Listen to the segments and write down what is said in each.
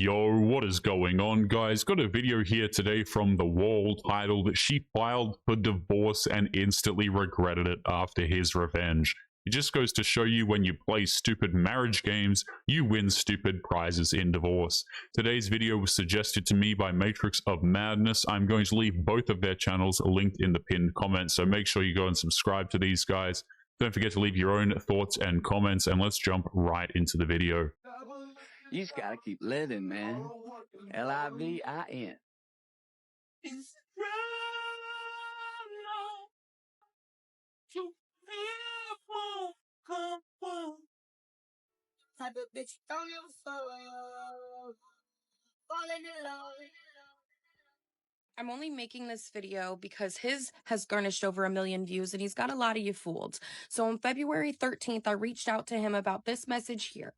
Yo, what is going on, guys? Got a video here today from The Wall titled "She Filed for Divorce and Instantly Regretted It After His Revenge." It just goes to show you when you play stupid marriage games, you win stupid prizes in divorce. Today's video was suggested to me by Matrix of Madness. I'm going to leave both of their channels linked in the pinned comments, so make sure you go and subscribe to these guys. Don't forget to leave your own thoughts and comments, and let's jump right into the video. You just gotta keep living, man. Livin. Type of bitch don't give a fuck. Falling in love. I'm only making this video because his has garnished over 1 million views and he's got a lot of you fooled. So on February 13th, I reached out to him about this message here.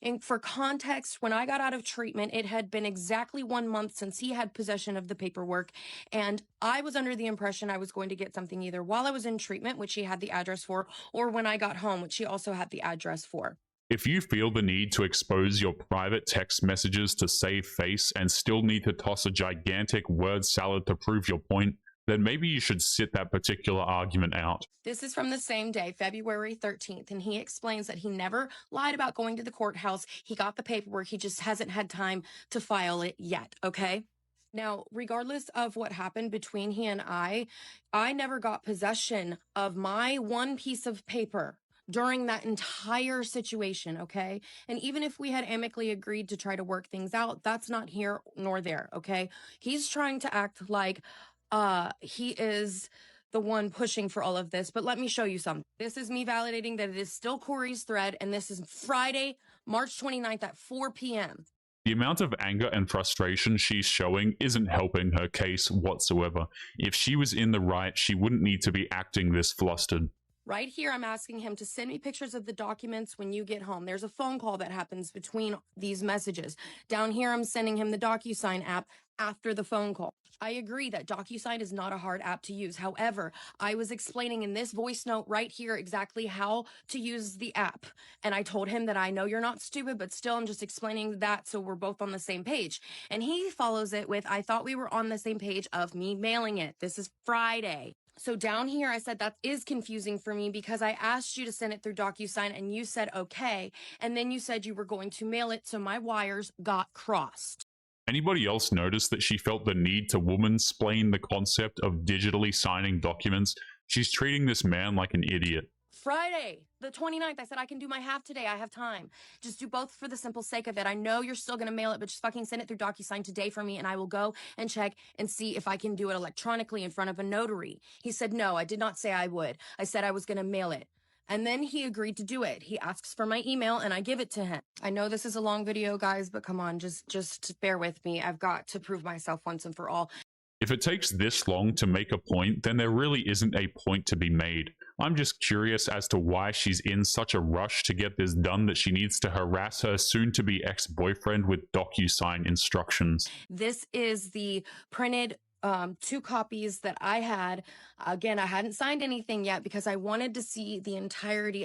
And for context, when I got out of treatment, it had been exactly 1 month since he had possession of the paperwork. And I was under the impression I was going to get something either while I was in treatment, which he had the address for, or when I got home, which he also had the address for. If you feel the need to expose your private text messages to save face and still need to toss a gigantic word salad to prove your point, then maybe you should sit that particular argument out. This is from the same day, February 13th, and he explains that he never lied about going to the courthouse. He got the paperwork, he just hasn't had time to file it yet, okay? Now, regardless of what happened between he and I never got possession of my one piece of paper during that entire situation, okay? And even if we had amicably agreed to try to work things out, that's not here nor there, okay? He's trying to act like he is the one pushing for all of this, but let me show you something. This is me validating that it is still Corey's thread, and this is Friday, March 29th at 4 p.m. The amount of anger and frustration she's showing isn't helping her case whatsoever. If she was in the right, she wouldn't need to be acting this flustered. Right here, I'm asking him to send me pictures of the documents when you get home. There's a phone call that happens between these messages. Down here, I'm sending him the DocuSign app after the phone call. I agree that DocuSign is not a hard app to use. However, I was explaining in this voice note right here exactly how to use the app. And I told him that I know you're not stupid, but still I'm just explaining that so we're both on the same page. And he follows it with, I thought we were on the same page of me mailing it. This is Friday. So down here, I said that is confusing for me because I asked you to send it through DocuSign and you said okay. And then you said you were going to mail it, so my wires got crossed. Anybody else notice that she felt the need to woman-splain the concept of digitally signing documents? She's treating this man like an idiot. Friday, the 29th, I said I can do my half today. I have time. Just do both for the simple sake of it. I know you're still going to mail it, but just fucking send it through DocuSign today for me, and I will go and check and see if I can do it electronically in front of a notary. He said, no, I did not say I would. I said I was going to mail it. And then he agreed to do it. He asks for my email, and I give it to him. I know this is a long video, guys, but come on, just bear with me. I've got to prove myself once and for all. If it takes this long to make a point, then there really isn't a point to be made. I'm just curious as to why she's in such a rush to get this done that she needs to harass her soon-to-be ex-boyfriend with DocuSign instructions. This is the printed 2 copies that I had. Again, I hadn't signed anything yet because I wanted to see the entirety.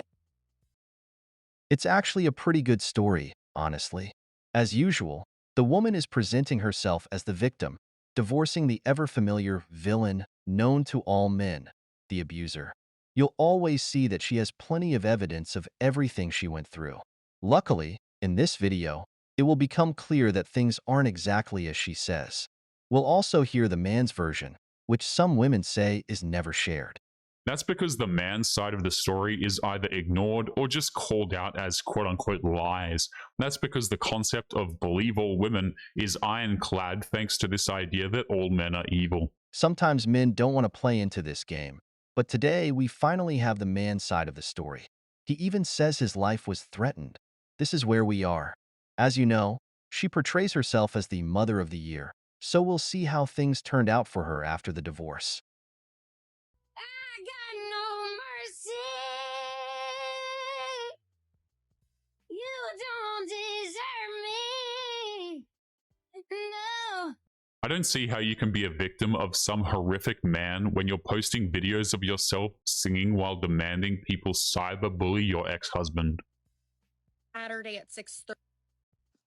It's actually a pretty good story, honestly. As usual, the woman is presenting herself as the victim, divorcing the ever-familiar villain known to all men, the abuser. You'll always see that she has plenty of evidence of everything she went through. Luckily, in this video, it will become clear that things aren't exactly as she says. We'll also hear the man's version, which some women say is never shared. That's because the man's side of the story is either ignored or just called out as quote-unquote lies. That's because the concept of believe all women is ironclad thanks to this idea that all men are evil. Sometimes men don't want to play into this game, but today we finally have the man's side of the story. He even says his life was threatened. This is where we are. As you know, she portrays herself as the mother of the year, so we'll see how things turned out for her after the divorce. I don't see how you can be a victim of some horrific man when you're posting videos of yourself singing while demanding people cyberbully your ex-husband. Saturday at 6:30.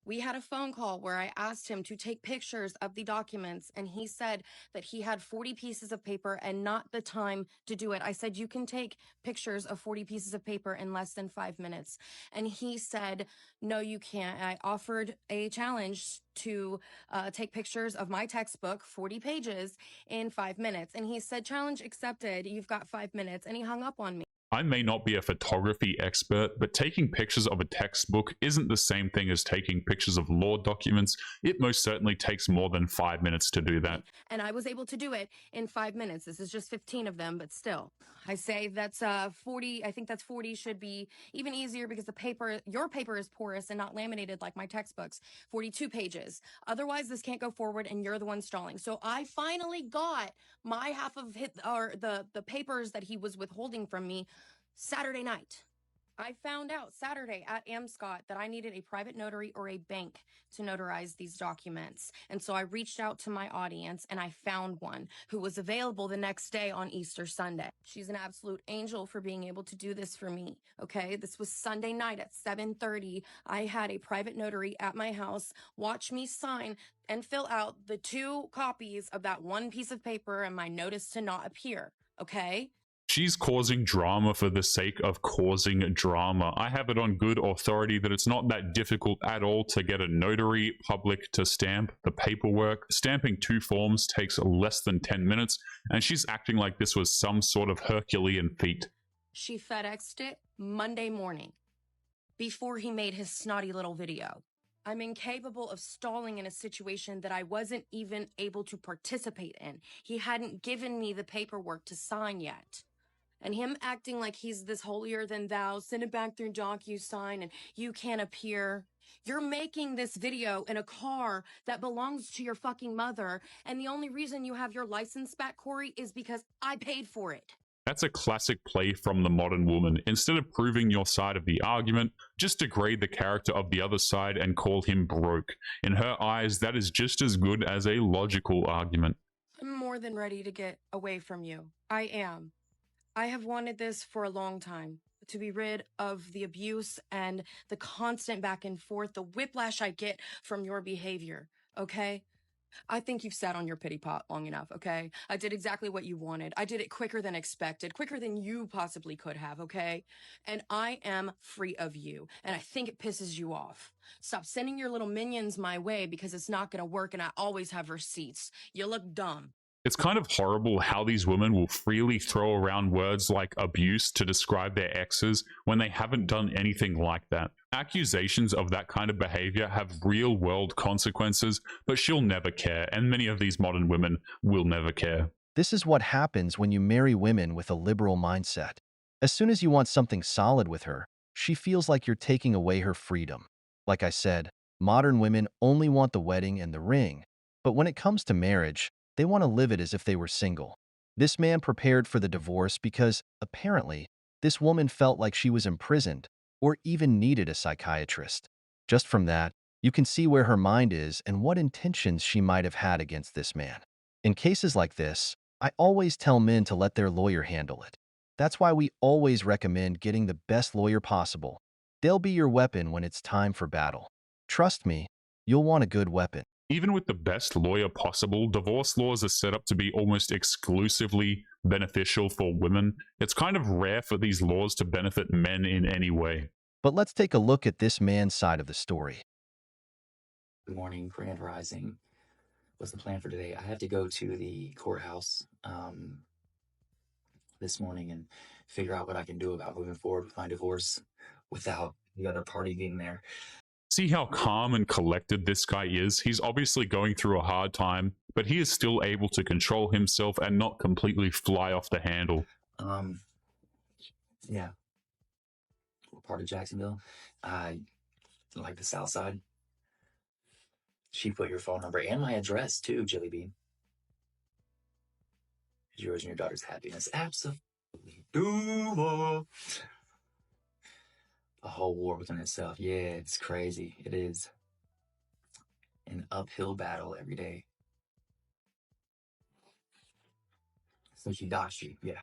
We had a phone call where I asked him to take pictures of the documents, and he said that he had 40 pieces of paper and not the time to do it. I said, you can take pictures of 40 pieces of paper in less than 5 minutes. And he said, no, you can't. And I offered a challenge to take pictures of my textbook, 40 pages, in 5 minutes. And he said, challenge accepted. You've got 5 minutes. And he hung up on me. I may not be a photography expert, but taking pictures of a textbook isn't the same thing as taking pictures of law documents. It most certainly takes more than 5 minutes to do that. And I was able to do it in 5 minutes. This is just 15 of them, but still. I say that's 40. I think that's 40 should be even easier because your paper is porous and not laminated like my textbooks. 42 pages. Otherwise, this can't go forward and you're the one stalling. So I finally got my half of the papers that he was withholding from me Saturday night. I found out Saturday at Amscott that I needed a private notary or a bank to notarize these documents. And so I reached out to my audience and I found one who was available the next day on Easter Sunday. She's an absolute angel for being able to do this for me. Okay. This was Sunday night at 7:30. I had a private notary at my house watch me sign and fill out the 2 copies of that one piece of paper and my notice to not appear. Okay. She's causing drama for the sake of causing drama. I have it on good authority that it's not that difficult at all to get a notary public to stamp the paperwork. Stamping 2 forms takes less than 10 minutes, and she's acting like this was some sort of Herculean feat. She FedExed it Monday morning before he made his snotty little video. I'm incapable of stalling in a situation that I wasn't even able to participate in. He hadn't given me the paperwork to sign yet. And him acting like he's this holier than thou, send it back through DocuSign and you can't appear. You're making this video in a car that belongs to your fucking mother. And the only reason you have your license back, Corey, is because I paid for it. That's a classic play from the modern woman. Instead of proving your side of the argument, just degrade the character of the other side and call him broke. In her eyes, that is just as good as a logical argument. I'm more than ready to get away from you. I am. I have wanted this for a long time, to be rid of the abuse and the constant back and forth, the whiplash I get from your behavior, okay? I think you've sat on your pity pot long enough, okay? I did exactly what you wanted. I did it quicker than expected, quicker than you possibly could have, okay? And I am free of you, and I think it pisses you off. Stop sending your little minions my way because it's not gonna work and I always have receipts. You look dumb. It's kind of horrible how these women will freely throw around words like abuse to describe their exes when they haven't done anything like that. Accusations of that kind of behavior have real world consequences, but she'll never care, and many of these modern women will never care. This is what happens when you marry women with a liberal mindset. As soon as you want something solid with her, she feels like you're taking away her freedom. Like I said, modern women only want the wedding and the ring, but when it comes to marriage, they want to live it as if they were single. This man prepared for the divorce because, apparently, this woman felt like she was imprisoned or even needed a psychiatrist. Just from that, you can see where her mind is and what intentions she might have had against this man. In cases like this, I always tell men to let their lawyer handle it. That's why we always recommend getting the best lawyer possible. They'll be your weapon when it's time for battle. Trust me, you'll want a good weapon. Even with the best lawyer possible, divorce laws are set up to be almost exclusively beneficial for women. It's kind of rare for these laws to benefit men in any way. But let's take a look at this man's side of the story. Good morning, Grand Rising. What's the plan for today? I have to go to the courthouse this morning and figure out what I can do about moving forward with my divorce without the other party being there. See how calm and collected this guy is? He's obviously going through a hard time, but he is still able to control himself and not completely fly off the handle. Yeah. What part of Jacksonville? Like the south side. She put your phone number and my address too, Jelly Bean. Yours and your daughter's happiness. Absolutely. Doable. A whole war within itself. Yeah, it's crazy. It is an uphill battle every day. So she doxed you. Yeah.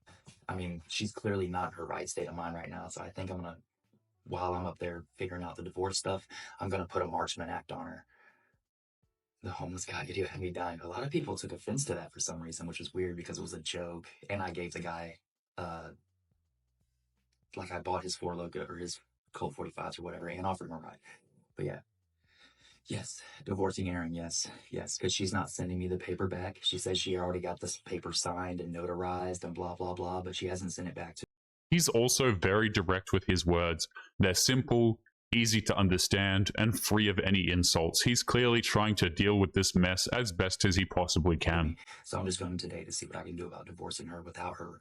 I mean, she's clearly not in her right state of mind right now. So I think I'm going to while I'm up there figuring out the divorce stuff, I'm going to put a Marchman Act on her. The homeless guy video had me dying. A lot of people took offense to that for some reason, which was weird because it was a joke. And I gave the guy, like I bought his 4 Loco or his Colt 45s or whatever and offered him a ride. But yeah. Yes, divorcing Aaron, yes, because she's not sending me the paper back. She says she already got this paper signed and notarized and blah, blah, blah, but she hasn't sent it back to He's also very direct with his words. They're simple, easy to understand, and free of any insults. He's clearly trying to deal with this mess as best as he possibly can. me. So I'm just going today to see what I can do about divorcing her without her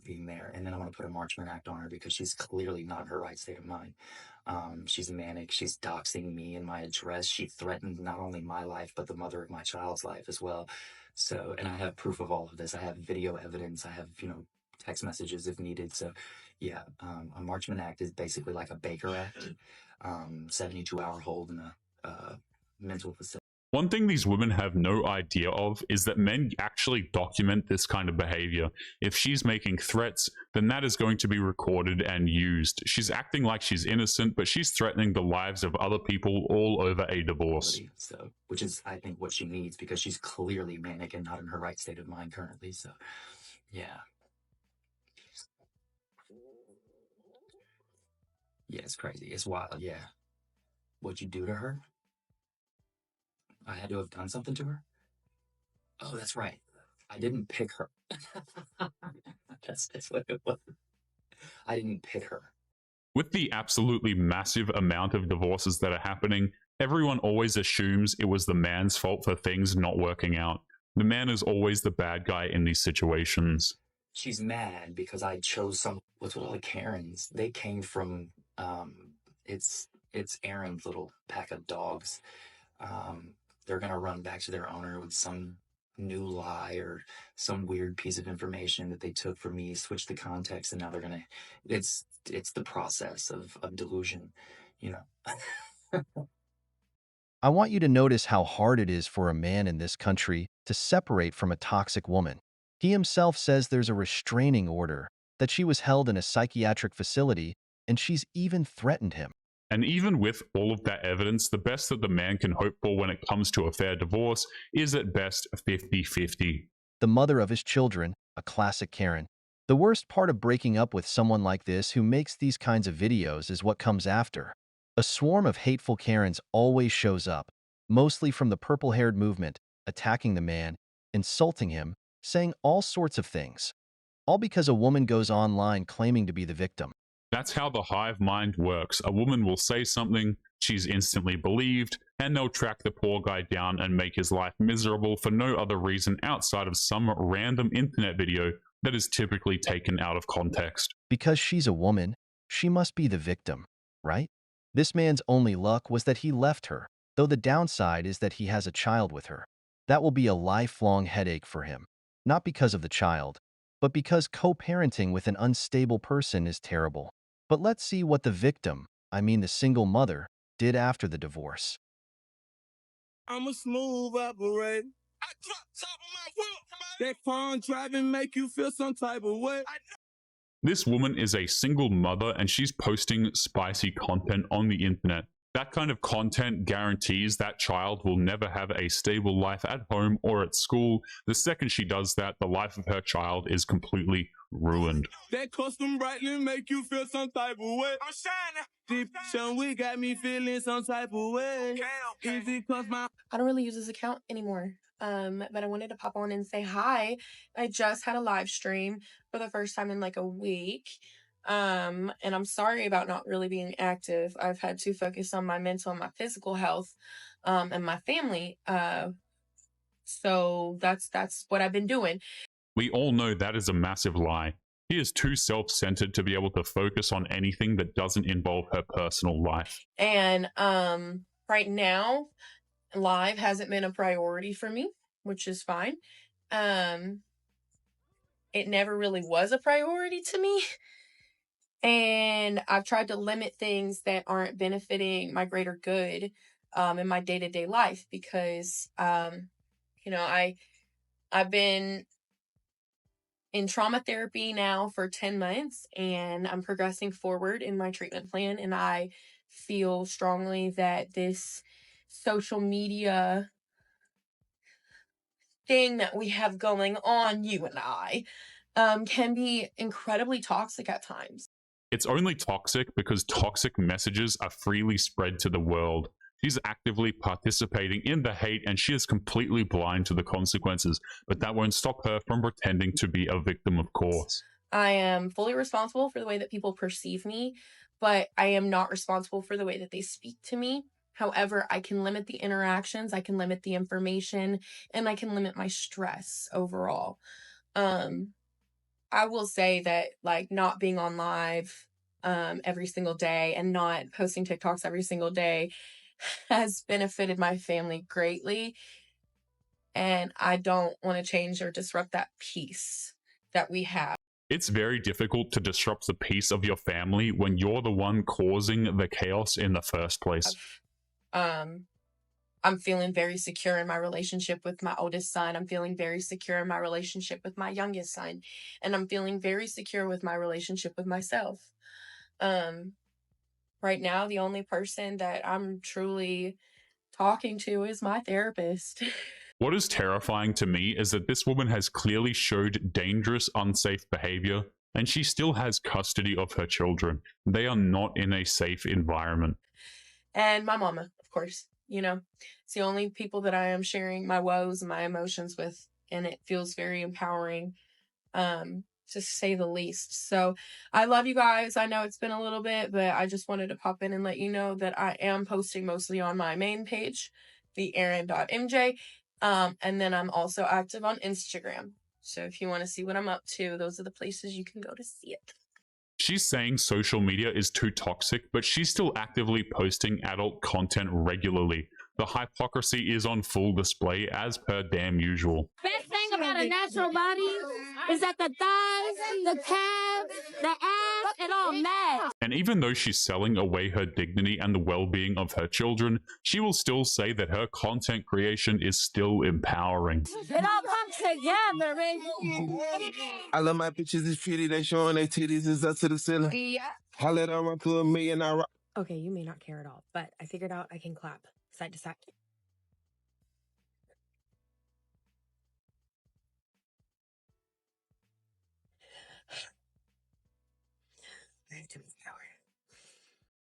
being there. And then I want to put a Marchman Act on her because she's clearly not in her right state of mind. She's manic. She's doxing me and my address. She threatened not only my life, but the mother of my child's life as well. So, and I have proof of all of this. I have video evidence. I have, text messages if needed. So, yeah, a Marchman Act is basically like a Baker Act, 72-hour hold in a mental facility. One thing these women have no idea of is that men actually document this kind of behavior. If she's making threats, then that is going to be recorded and used. She's acting like she's innocent, but she's threatening the lives of other people all over a divorce. So, which is, I think, what she needs because she's clearly manic and not in her right state of mind currently. So, yeah. Yeah, it's crazy. It's wild. Yeah. What'd you do to her? I had to have done something to her? Oh, that's right. I didn't pick her. That's what it was. I didn't pick her. With the absolutely massive amount of divorces that are happening, everyone always assumes it was the man's fault for things not working out. The man is always the bad guy in these situations. She's mad because I chose some. What's with all the Karens? They came from it's Aaron's little pack of dogs. They're gonna run back to their owner with some new lie or some weird piece of information that they took from me, switch the context, and now they're gonna. It's the process of delusion, I want you to notice how hard it is for a man in this country to separate from a toxic woman. He himself says there's a restraining order, that she was held in a psychiatric facility, and she's even threatened him. And even with all of that evidence, the best that the man can hope for when it comes to a fair divorce is at best 50-50. The mother of his children, a classic Karen. The worst part of breaking up with someone like this who makes these kinds of videos is what comes after. A swarm of hateful Karens always shows up, mostly from the purple-haired movement, attacking the man, insulting him, saying all sorts of things. All because a woman goes online claiming to be the victim. That's how the hive mind works. A woman will say something, she's instantly believed, and they'll track the poor guy down and make his life miserable for no other reason outside of some random internet video that is typically taken out of context. Because she's a woman, she must be the victim, right? This man's only luck was that he left her, though the downside is that he has a child with her. That will be a lifelong headache for him. Not because of the child, but because co-parenting with an unstable person is terrible. But let's see what the victim, I mean the single mother, did after the divorce. I'm a smooth operator. I drop top of my whip. That phone driving make you feel some type of way. This woman is a single mother and she's posting spicy content on the internet. That kind of content guarantees that child will never have a stable life at home or at school. The second she does that, the life of her child is completely ruined. That custom brightly make you feel some type of way. I'm shining. Deep down, we got me feeling some type of way. Is it cause my... I don't really use this account anymore. But I wanted to pop on and say hi. I just had a live stream for the first time in like a week. And I'm sorry about not really being active. I've had to focus on my mental and my physical health, and my family. So that's what I've been doing. We all know that is a massive lie. He is too self-centered to be able to focus on anything that doesn't involve her personal life. And right now, live hasn't been a priority for me, which is fine. It never really was a priority to me. And I've tried to limit things that aren't benefiting my greater good in my day-to-day life because, I've been in trauma therapy now for 10 months, and I'm progressing forward in my treatment plan. And I feel strongly that this social media thing that we have going on, you and I, can be incredibly toxic at times. It's only toxic because toxic messages are freely spread to the world. She's actively participating in the hate and she is completely blind to the consequences, but that won't stop her from pretending to be a victim, of course. I am fully responsible for the way that people perceive me, but I am not responsible for the way that they speak to me. However, I can limit the interactions, I can limit the information, and I can limit my stress overall. I will say that, like, not being on live every single day and not posting TikToks every single day has benefited my family greatly. And I don't want to change or disrupt that peace that we have. It's very difficult to disrupt the peace of your family when you're the one causing the chaos in the first place. I'm feeling very secure in my relationship with my oldest son. I'm feeling very secure in my relationship with my youngest son. And I'm feeling very secure with my relationship with myself. Right now, the only person that I'm truly talking to is my therapist. What is terrifying to me is that this woman has clearly showed dangerous, unsafe behavior, and she still has custody of her children. They are not in a safe environment. And my mama, of course, it's the only people that I am sharing my woes and my emotions with, and it feels very empowering, to say the least. So I love you guys. I know it's been a little bit, but I just wanted to pop in and let you know that I am posting mostly on my main page, theerin.mj. And then I'm also active on Instagram. So if you want to see what I'm up to, those are the places you can go to see it. She's saying social media is too toxic, but she's still actively posting adult content regularly. The hypocrisy is on full display as per damn usual. Best thing about a natural body is that the thighs, the calves, the ass, it all match. And even though she's selling away her dignity and the well-being of her children, she will still say that her content creation is still empowering. It all comes together, baby. I love my bitches, it's pretty, they showing their titties is up to the ceiling. Yeah. I let her run to $1 million. Okay, you may not care at all, but I figured out I can clap side to side.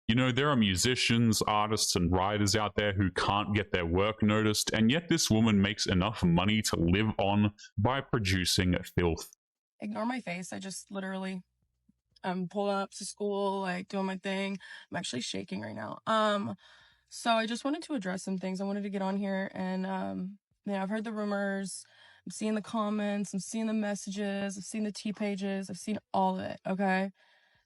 You know, there are musicians, artists, and writers out there who can't get their work noticed, and yet this woman makes enough money to live on by producing filth. Ignore my face. I just literally pulling up to school, like doing my thing. I'm actually shaking right now. So I just wanted to address some things. I wanted to get on here and I've heard the rumors, I'm seeing the comments, I'm seeing the messages, I've seen the T pages, I've seen all of it, okay?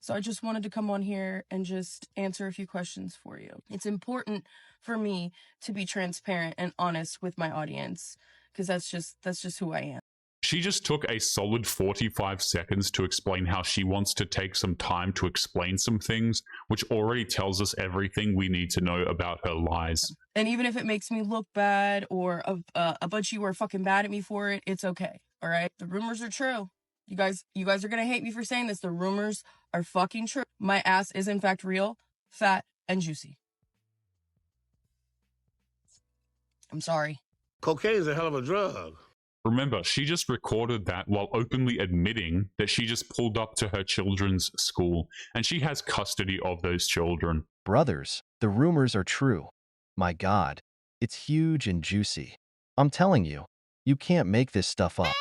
So I just wanted to come on here and just answer a few questions for you. It's important for me to be transparent and honest with my audience because that's just who I am. She just took a solid 45 seconds to explain how she wants to take some time to explain some things, which already tells us everything we need to know about her lies. And even if it makes me look bad or a bunch of you are fucking mad at me for it, it's okay, all right? The rumors are true. You guys are gonna hate me for saying this. The rumors are fucking true. My ass is in fact real, fat, and juicy. I'm sorry. Cocaine is a hell of a drug. Remember, she just recorded that while openly admitting that she just pulled up to her children's school, and she has custody of those children. Brothers, the rumors are true. My God, it's huge and juicy. I'm telling you, you can't make this stuff up.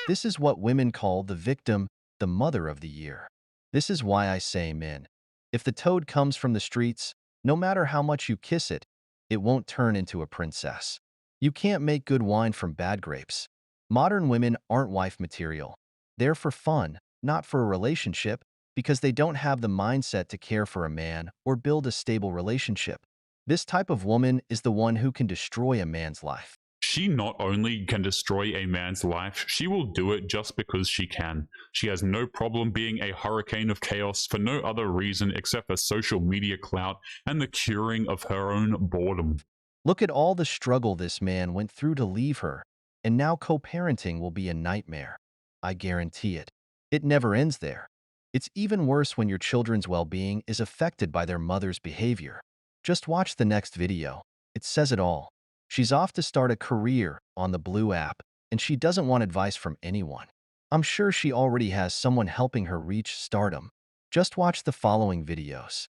This is what women call the victim, the mother of the year. This is why I say, men, if the toad comes from the streets, no matter how much you kiss it, it won't turn into a princess. You can't make good wine from bad grapes. Modern women aren't wife material. They're for fun, not for a relationship, because they don't have the mindset to care for a man or build a stable relationship. This type of woman is the one who can destroy a man's life. She not only can destroy a man's life, she will do it just because she can. She has no problem being a hurricane of chaos for no other reason except for social media clout and the curing of her own boredom. Look at all the struggle this man went through to leave her, and now co-parenting will be a nightmare. I guarantee it. It never ends there. It's even worse when your children's well-being is affected by their mother's behavior. Just watch the next video. It says it all. She's off to start a career on the Blue app, and she doesn't want advice from anyone. I'm sure she already has someone helping her reach stardom. Just watch the following videos.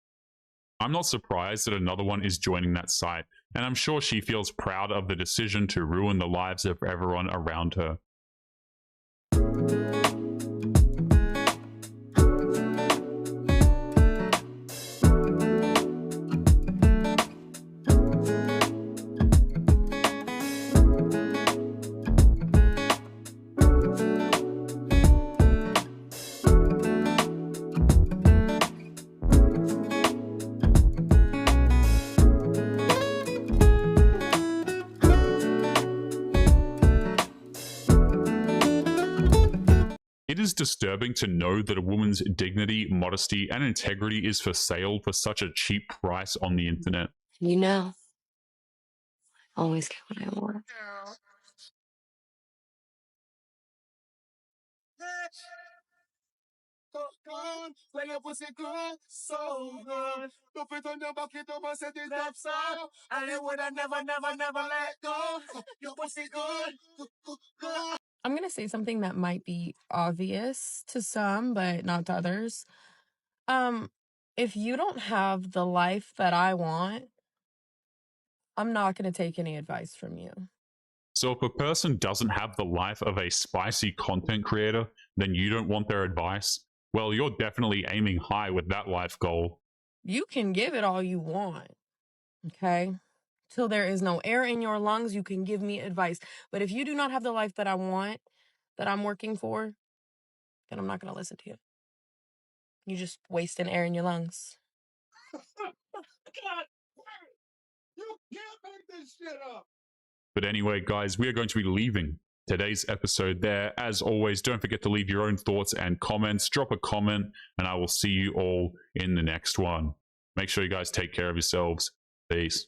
I'm not surprised that another one is joining that site, and I'm sure she feels proud of the decision to ruin the lives of everyone around her. It is disturbing to know that a woman's dignity, modesty, and integrity is for sale for such a cheap price on the internet. You know, I always get what I want. When your pussy good, so good. Don't fit on your bucket, don't bust it, that side. And it would have never let go. Your pussy good, good. I'm going to say something that might be obvious to some, but not to others. If you don't have the life that I want, I'm not going to take any advice from you. So if a person doesn't have the life of a spicy content creator, then you don't want their advice? Well, you're definitely aiming high with that life goal. You can give it all you want, okay? Till there is no air in your lungs, you can give me advice. But if you do not have the life that I want, that I'm working for, then I'm not going to listen to you. You're just wasting air in your lungs. God, you can't make this shit up. But anyway, guys, we are going to be leaving today's episode there. As always, don't forget to leave your own thoughts and comments. Drop a comment, and I will see you all in the next one. Make sure you guys take care of yourselves. Peace.